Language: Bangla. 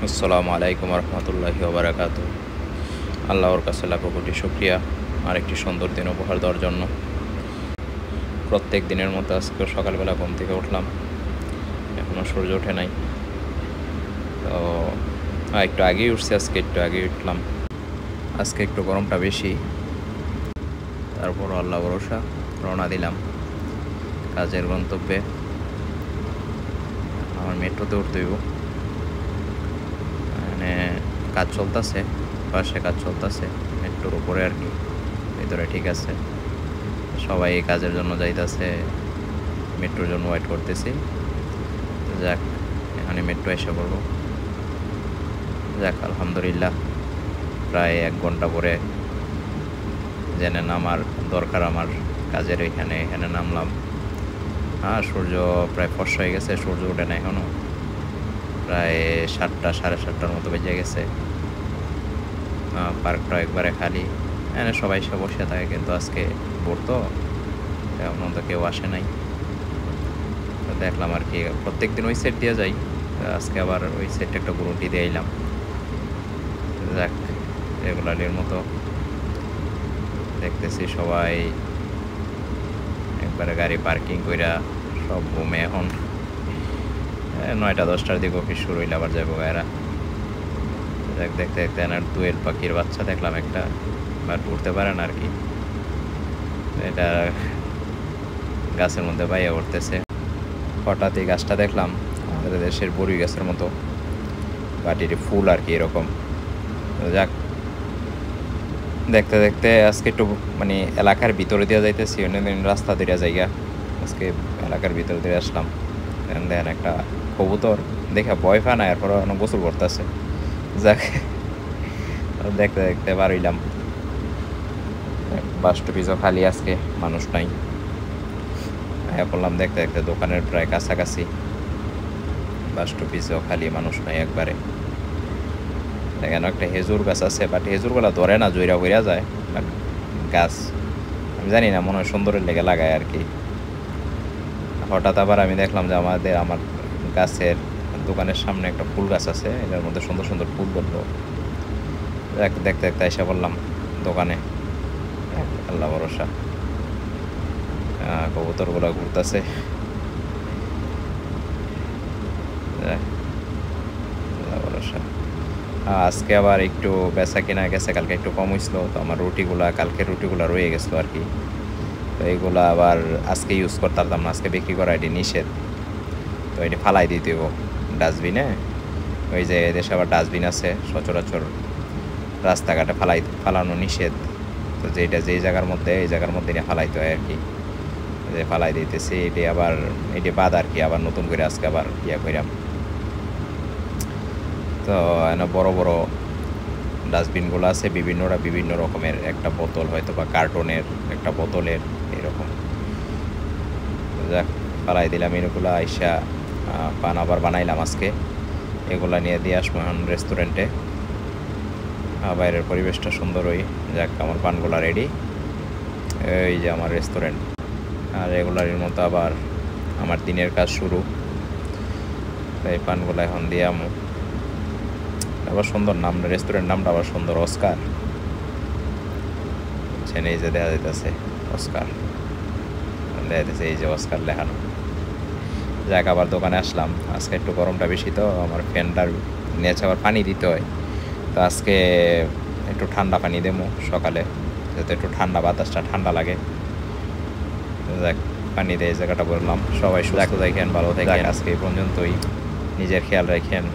আসসালামু আলাইকুম রহমতুল্লাহি ওবারাকাতু। আল্লাহর কাছে লাখো কোটি শুকরিয়া আরেকটি সুন্দর দিন উপহার দেওয়ার জন্য। প্রত্যেক দিনের মতো আজকে সকালবেলা ঘুম থেকে উঠলাম, এখনও সূর্য ওঠে নাই। তো একটু আগেই উঠছি, আজকে একটু আগেই উঠলাম। আজকে একটু গরমটা বেশি, তারপর আল্লাহ ভরসা রওনা দিলাম কাজের গন্তব্যে। আমার মেট্রোতে উঠতে হইব, মানে কাজ চলতেছে, পাশে কাজ চলতেছে মেট্রোর উপরে আর কি, ভিতরে ঠিক আছে। সবাই কাজের জন্য যাইতেছে, মেট্রোর জন্য ওয়েট করতেছি। যাক, এখানে মেট্রো এসে পড়ব। যাক আলহামদুলিল্লাহ, প্রায় 1 ঘন্টা পরে জেনে নামার দরকার আমার কাজের এখানে নামলাম। সূর্য প্রায় ফর্সা হয়ে গেছে, সূর্য ওঠে না এখনও, প্রায় 7টা 7:30টার মতো বেজে গেছে। পার্কটা একবারে খালি, এখানে সবাই সে বসে থাকে, কিন্তু আজকে ভোর তো এমন তো কেউ আসে নাই। তো দেখলাম আর কি, প্রত্যেক দিন ওই সেট দিয়ে যাই, আজকে আবার ওই সেটটা একটা গ্যারান্টি দিয়ে এলাম। যাক, রেগুলারের মতো দেখতেছি সবাই একবারে গাড়ি পার্কিং কইরা সব ঘুমে। এখন 9টা 10টার দিকে অফিস শুরু হইলে আবার যাবো গায়েরা। দেখ দেখতে দেখতে এনার দোয়েল পাখির বাচ্চা দেখলাম একটা, বাট উঠতে পারে না আর কি, এটা গাছের মধ্যে বাইয়া উঠতেছে। হঠাৎ এই গাছটা দেখলাম, আমাদের দেশের বড়ি গাছের মতো, বাটির ফুল আর কি এরকম। যাক, দেখতে দেখতে আজকে একটু মানে এলাকার ভিতরে দিয়ে যাইতেছি, অন্যদিন রাস্তা দিয়ে জায়গা, আজকে এলাকার ভিতরে দিয়ে আসলাম। দেখেন একটা কবুতর দেখে ভয় পায় না, এরপর অনেক গোসল করতেছে। যাক, দেখতে দেখতে বাড়ইলাম। বাস স্টপিজও খালি, আজকে মানুষ নাই। করলাম দেখতে দেখতে দোকানের প্রায় কাছাকাছি, বাস স্টপিজও খালি, মানুষ নাই একবারে। এখানে একটা হেজুর গাছ আছে, বাট হেজুরগুলা ধরে না, জয়রা হইয়া যায়। বাট গাছ আমি জানি না, মনে হয় সুন্দরের লেগে লাগায় আর কি। হঠাৎ আবার আমি দেখলাম যে আমার গাছের দোকানের সামনে একটা ফুল গাছ আছে, এটার মধ্যে সুন্দর সুন্দর ফুল ধরলো। দেখতে দেখতে এসে বললাম দোকানে। আল্লাহ ভরসা, কবুতরগুলো ঘুরতেছে। আল্লাহ ভরসা। আজকে আবার একটু বেচা কিনা গেছে, কালকে একটু কম হয়েছিল, তো আমার কালকের রুটিগুলো রয়ে গেছিলো আর কি। তো এইগুলো আবার আজকে ইউজ করতে পারতাম না, আজকে বিক্রি করা এটি নিষেধ। তো এটি ফালাই দিতে হবো ডাস্টবিনে। ওই যে দেশে আবার ডাস্টবিন আছে সচরাচর, রাস্তাঘাটে ফালানো নিষেধ। তো যেটা যেই জায়গার মধ্যে এই জায়গার মধ্যে নিয়ে ফালাইতে হয় আর কি, যে ফালাই দিতেছি। এটি বাদ আর কি, আবার নতুন করে আজকে আবার করিলাম। তো বড় বড় ডাস্টবিনগুলো আছে, বিভিন্ন রকমের, একটা বোতল হয়তো বা কার্টনের, একটা বোতলের, এরকম। যাক, ফালাই দিলাম এগুলো। আইসা পান আবার বানাইলাম আজকে, এগুলা নিয়ে দিয়ে আসবো এখন রেস্টুরেন্টে। বাইরের পরিবেশটা সুন্দরই। যাক, আমার পানগুলা রেডি, এই যে আমার রেস্টুরেন্ট। আর রেগুলারের মতো আবার আমার দিনের কাজ শুরু। এই পানগুলা এখন দিয়ে আমু। আবার সুন্দর নাম, রেস্টুরেন্ট নামটা আবার সুন্দর, অস্কার। এই যে দেখা যাইতেছে অস্কার, দেখা যাইতেছে এই যে অস্কার লেখানো। যাক, আবার দোকানে আসলাম। আজকে একটু গরমটা বেশি, তো আমার ফ্যানটার নিচে আবার পানি দিতে হয়। তো আজকে একটু ঠান্ডা পানি দেবো সকালে, যাতে একটু ঠান্ডা বাতাসটা ঠান্ডা লাগে। যাক, পানি দিয়ে এই জায়গাটা বললাম। সবাই সুস্থ থাকেন, ভালো থাকেন। আজকে এই পর্যন্তই, নিজের খেয়াল রাখেন।